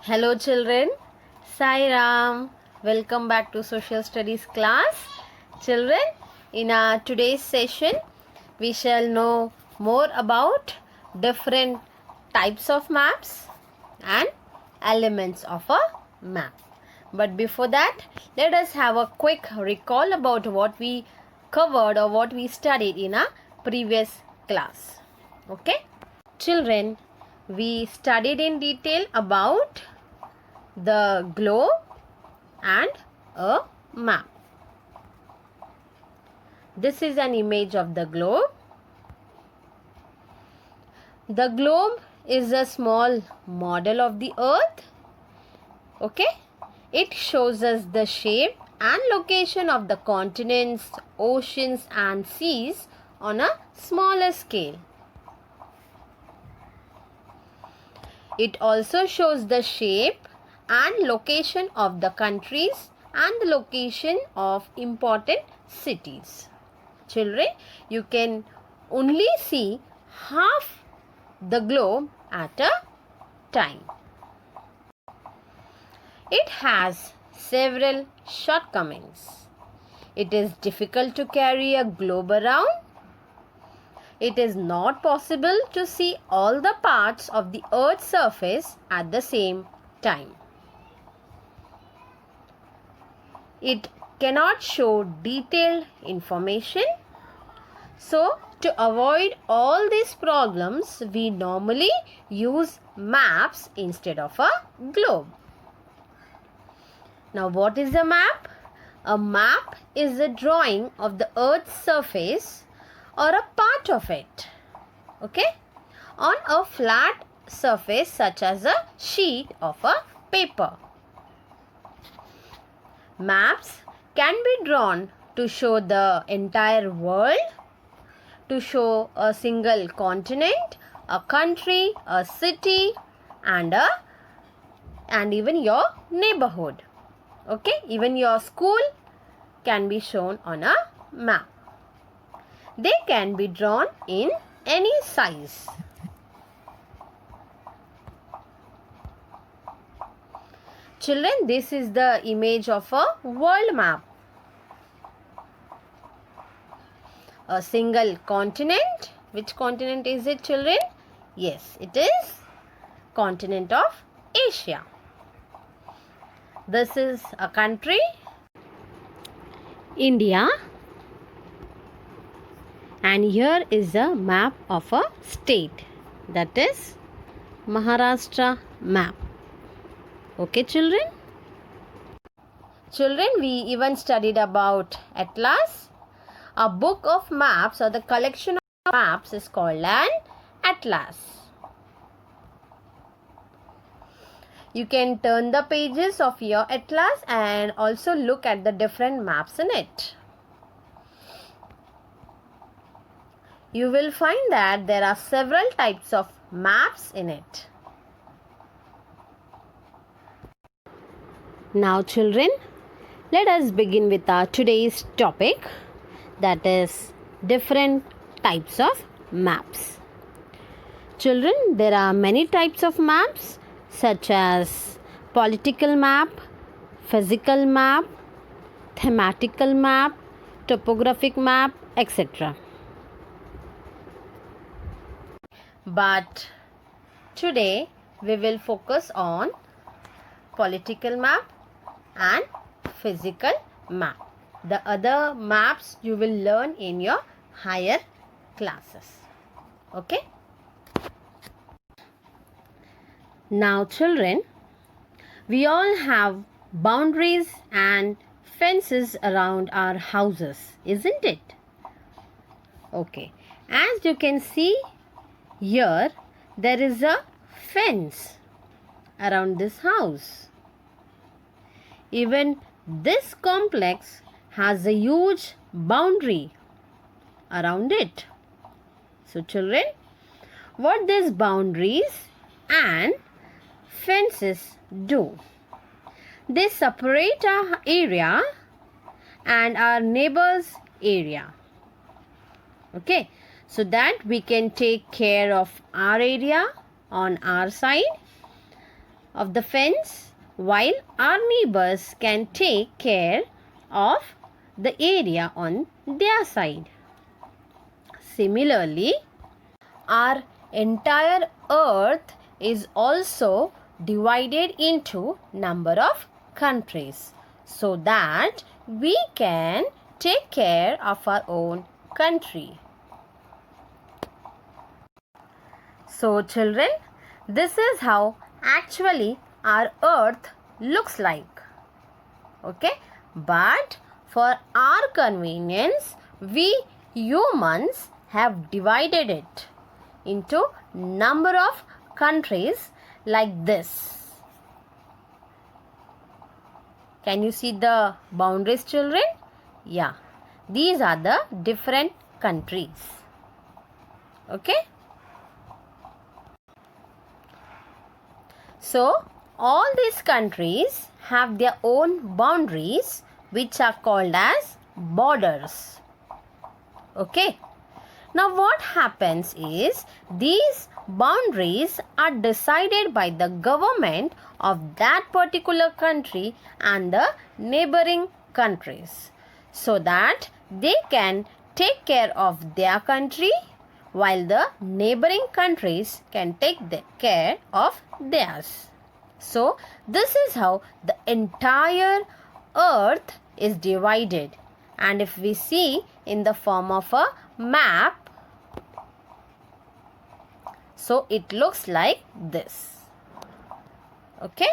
Hello children, Sai Ram. Welcome back to Social Studies class. Children, in our today's session, we shall know more about different types of maps and elements of a map. But before that, let us have a quick recall about what we covered or what we studied in our previous class. Okay? Children, we studied in detail about the globe and a map. This is an image of the globe. The globe is a small model of the earth. Okay? It shows us the shape and location of the continents, oceans and seas on a smaller scale. It also shows the shape and location of the countries and the location of important cities. Children, you can only see half the globe at a time. It has several shortcomings. It is difficult to carry a globe around. It is not possible to see all the parts of the Earth's surface at the same time. It cannot show detailed information. So, to avoid all these problems, we normally use maps instead of a globe. Now, what is a map? A map is a drawing of the Earth's surface or a part of it, okay, on a flat surface such as a sheet of a paper. Maps can be drawn to show the entire world, to show a single continent, a country, a city and even your neighborhood. Okay, even your school can be shown on a map. They can be drawn in any size. Children, this is the image of a world map. A single continent. Which continent is it, children? Yes, it is continent of Asia. This is a country, India. And here is a map of a state, that is Maharashtra map. Okay, children? Children, we even studied about atlas. A book of maps or the collection of maps is called an atlas. You can turn the pages of your atlas and also look at the different maps in it. You will find that there are several types of maps in it. Now children, let us begin with our today's topic, that is different types of maps. Children, there are many types of maps such as political map, physical map, thematical map, topographic map, etc. But today we will focus on political map and physical map. The other maps you will learn in your higher classes. Okay? Now children, we all have boundaries and fences around our houses, isn't it? Okay. As you can see here, there is a fence around this house. Even this complex has a huge boundary around it. So children, what these boundaries and fences do? They separate our area and our neighbor's area. Okay, so that we can take care of our area on our side of the fence, while our neighbors can take care of the area on their side. Similarly, our entire earth is also divided into number of countries so that we can take care of our own country. So children, this is how actually our earth looks like. Okay, but for our convenience, we humans have divided it into number of countries like this. Can you see the boundaries, children? Yeah, these are the different countries. Okay. So, all these countries have their own boundaries which are called as borders. Okay. Now, what happens is these boundaries are decided by the government of that particular country and the neighboring countries so that they can take care of their country while the neighboring countries can take care of theirs. So, this is how the entire earth is divided, and if we see in the form of a map, so it looks like this. Okay.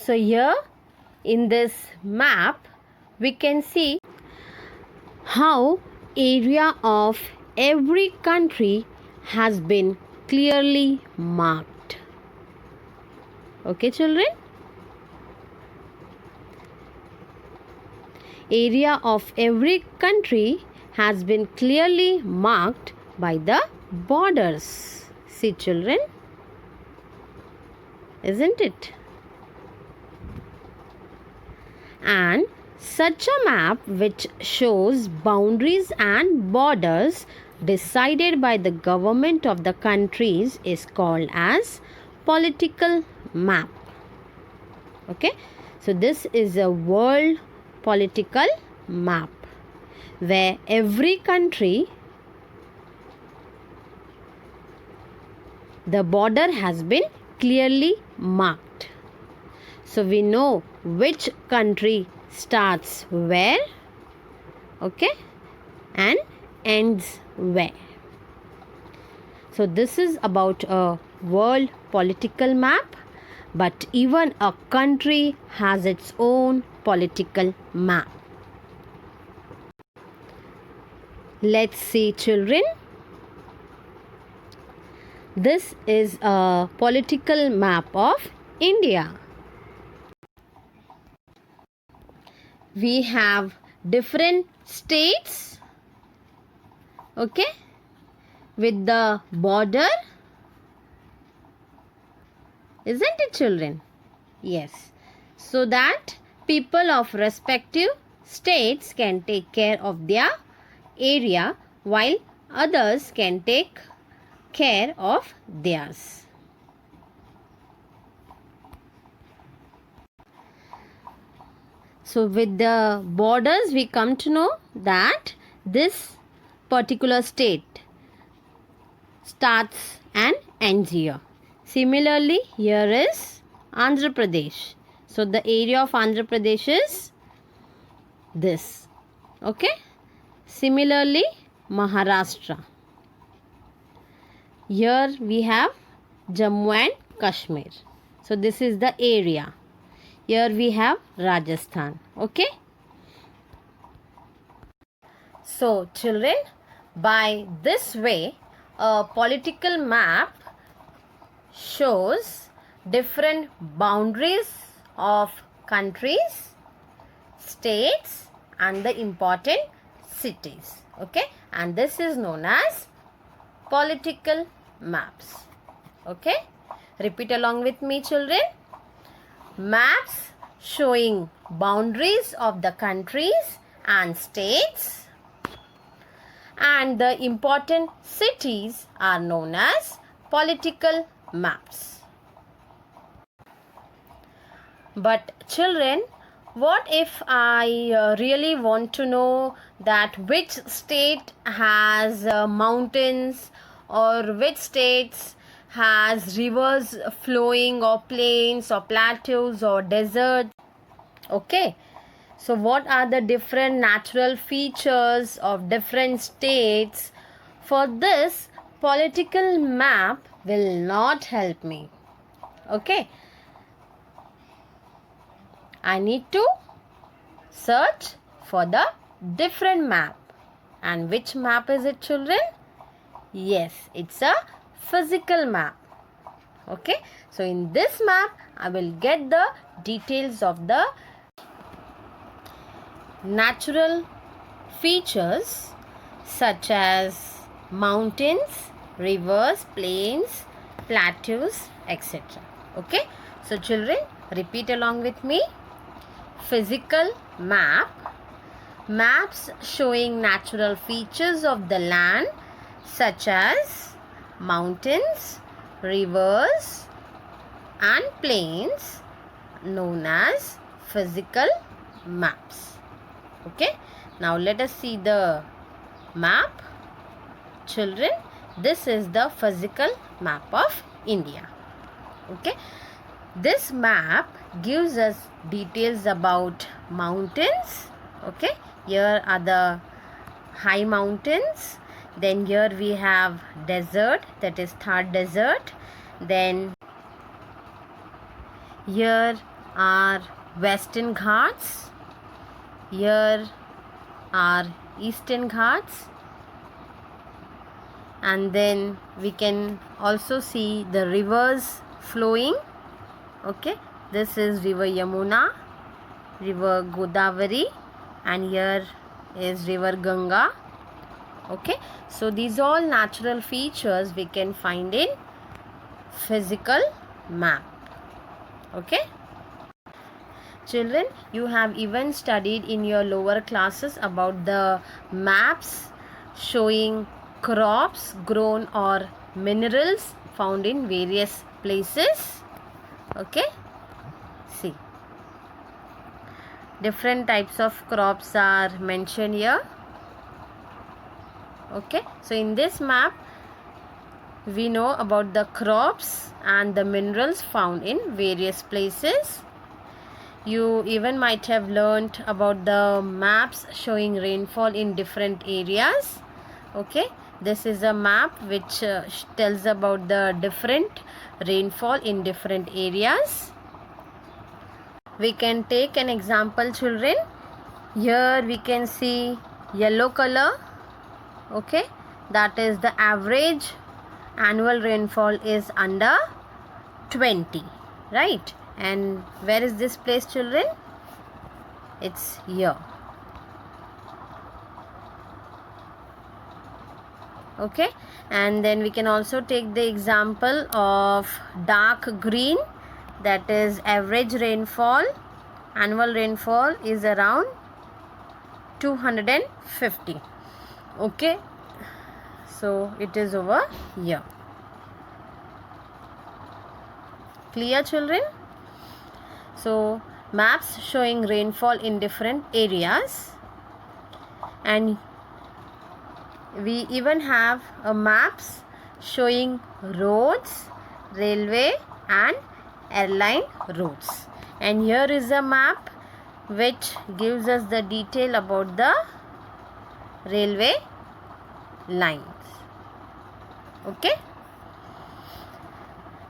So here in this map we can see how area of every country has been clearly marked. Okay children. Area of every country has been clearly marked by the borders. See children, isn't it? And such a map which shows boundaries and borders decided by the government of the countries is called as political map. Okay, so this is a world political map where every country, the border has been clearly marked. So we know which country starts where, okay, and ends where. So this is about a world political map, but even a country has its own political map. Let's see children. This is a political map of India. We have different states, okay, with the border. Isn't it children? Yes. So that people of respective states can take care of their area while others can take care of theirs. So with the borders we come to know that this particular state starts and ends here. Similarly, here is Andhra Pradesh. So the area of Andhra Pradesh is this. Okay. Similarly, Maharashtra. Here we have Jammu and Kashmir. So this is the area. Here we have Rajasthan. Okay. So children, by this way, a political map shows different boundaries of countries, states and the important cities. Okay, and this is known as political maps. Okay, repeat along with me children. Maps showing boundaries of the countries and states, and the important cities are known as political maps. But children, what if I really want to know that which state has mountains, or which states has rivers flowing, or plains, or plateaus, or deserts? Okay, so what are the different natural features of different states? For this, political map will not help me. Okay, I need to search for the different map. And which map is it, children? Yes, it's a physical map. Okay, so in this map I will get the details of the natural features such as mountains, rivers, plains, plateaus, etc. Okay, so children, repeat along with me. Physical map, maps showing natural features of the land such as mountains, rivers and plains, known as physical maps. Okay, now let us see the map. Children, this is the physical map of India. Okay, this map gives us details about mountains. Okay, here are the high mountains. Then here we have desert, that is Thar desert. Then here are Western Ghats. Here are Eastern Ghats. And then we can also see the rivers flowing. Okay, this is river Yamuna, river Godavari, and here is river Ganga. Okay, so these all natural features we can find in physical map. Okay, children, you have even studied in your lower classes about the maps showing crops grown or minerals found in various places. Okay, see, different types of crops are mentioned here. Okay, so in this map we know about the crops and the minerals found in various places. You even might have learnt about the maps showing rainfall in different areas. Okay, this is a map which tells about the different rainfall in different areas. We can take an example, children. Here we can see yellow color. Okay, that is the average annual rainfall is under 20, right? And where is this place, children? It's here. Okay, and then we can also take the example of dark green, that is average rainfall, annual rainfall is around 250. Okay, so it is over here. Clear, children? So maps showing rainfall in different areas, and we even have maps showing roads, railway and airline routes. And here is a map which gives us the detail about the railway lines. Okay,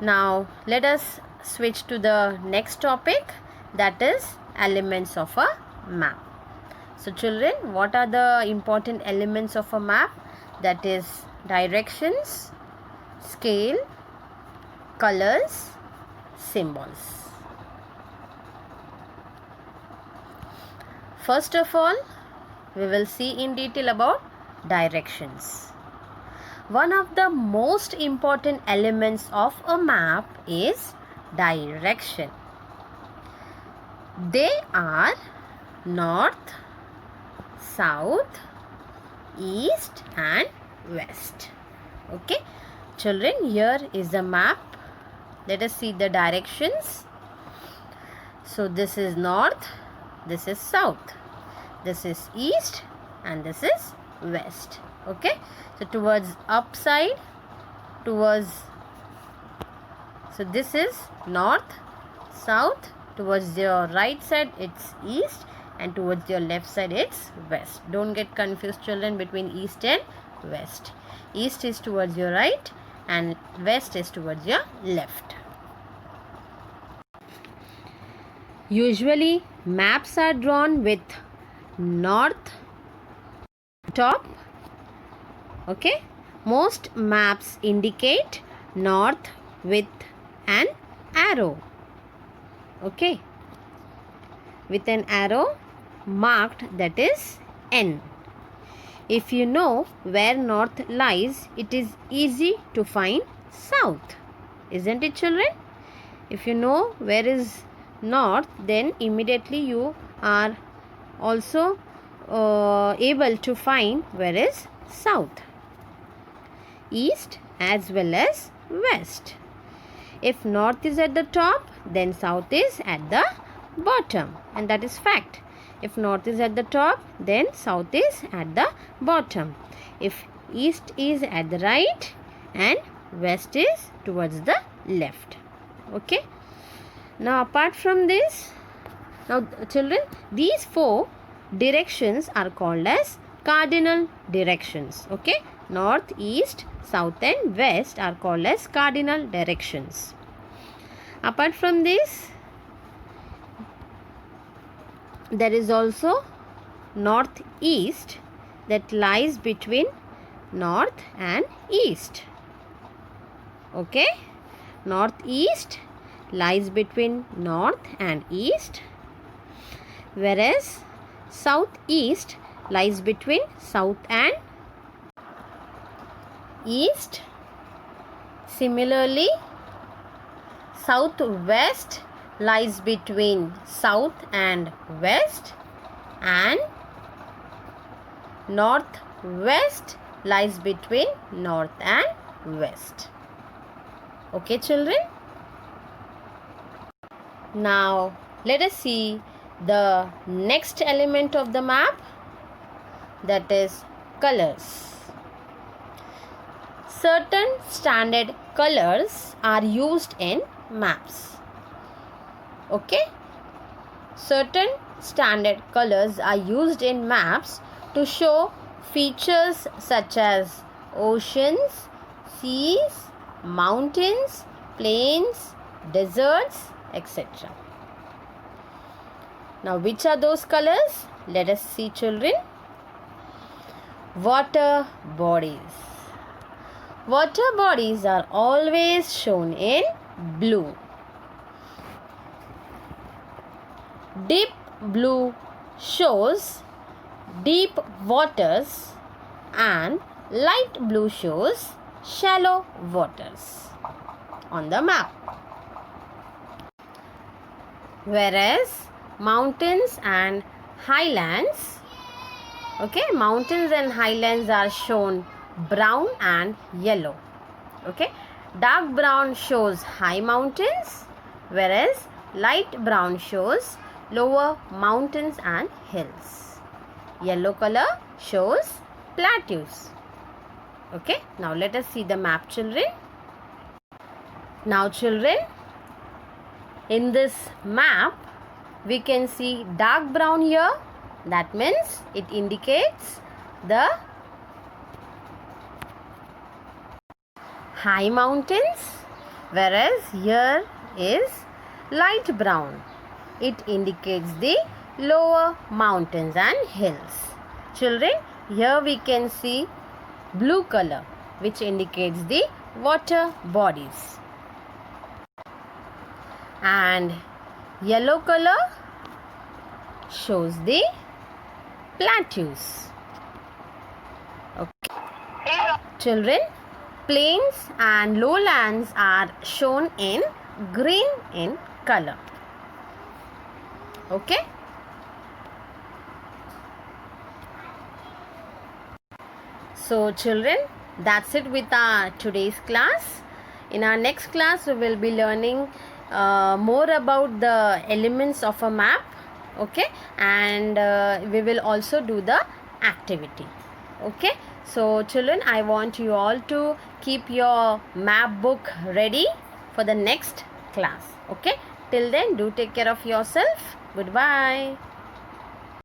now let us switch to the next topic, that is elements of a map. So children, what are the important elements of a map? That is directions, scale, colors, symbols. First of all, we will see in detail about directions. One of the most important elements of a map is direction. They are north, south, east and west. Okay, Children, here is the map. Let us see the directions. So this is north, this is south, this is east, and this is west. Okay, so towards upside, towards, so this is north, south, towards your right side it's east, and towards your left side it's west. Don't get confused, children, between east and west. East is towards your right and west is towards your left. Usually maps are drawn with north top. Okay, most maps indicate north with an arrow. Okay, with an arrow marked, that is N. If you know where north lies, it is easy to find south, isn't it, children? If you know where is north, then immediately you are also able to find where is south, east as well as west. If north is at the top, then south is at the bottom, and that is fact. If north is at the top, then south is at the bottom. If east is at the right and west is towards the left. Okay. Now apart from this, now children, these four directions are called as cardinal directions. Okay. North, east, south and west are called as cardinal directions. Apart from this, there is also northeast that lies between north and east. Okay. Northeast lies between north and east, whereas southeast lies between south and east. Similarly, southwest lies between south and west, and northwest lies between north and west. Okay, children? Now let us see the next element of the map, that is colors. Certain standard colors are used in maps. Okay? Certain standard colors are used in maps to show features such as oceans, seas, mountains, plains, deserts, etc. Now, which are those colors? Let us see, children. Water bodies. Water bodies are always shown in blue. Deep blue shows deep waters and light blue shows shallow waters on the map. Whereas mountains and highlands, okay, mountains and highlands are shown brown and yellow. Okay, dark brown shows high mountains, whereas light brown shows lower mountains and hills. Yellow color shows plateaus. Okay, now let us see the map, children. Now, children, in this map we can see dark brown here. That means it indicates the high mountains, whereas here is light brown. It indicates the lower mountains and hills. Children, here we can see blue color, which indicates the water bodies, and yellow color shows the plateaus. Okay. Children, plains and lowlands are shown in green in color. Okay. So, children, that's it with our today's class. In our next class, we will be learning more about the elements of a map. Okay, and we will also do the activity. Okay, so children, I want you all to keep your map book ready for the next class. Okay, till then, do take care of yourself. Goodbye.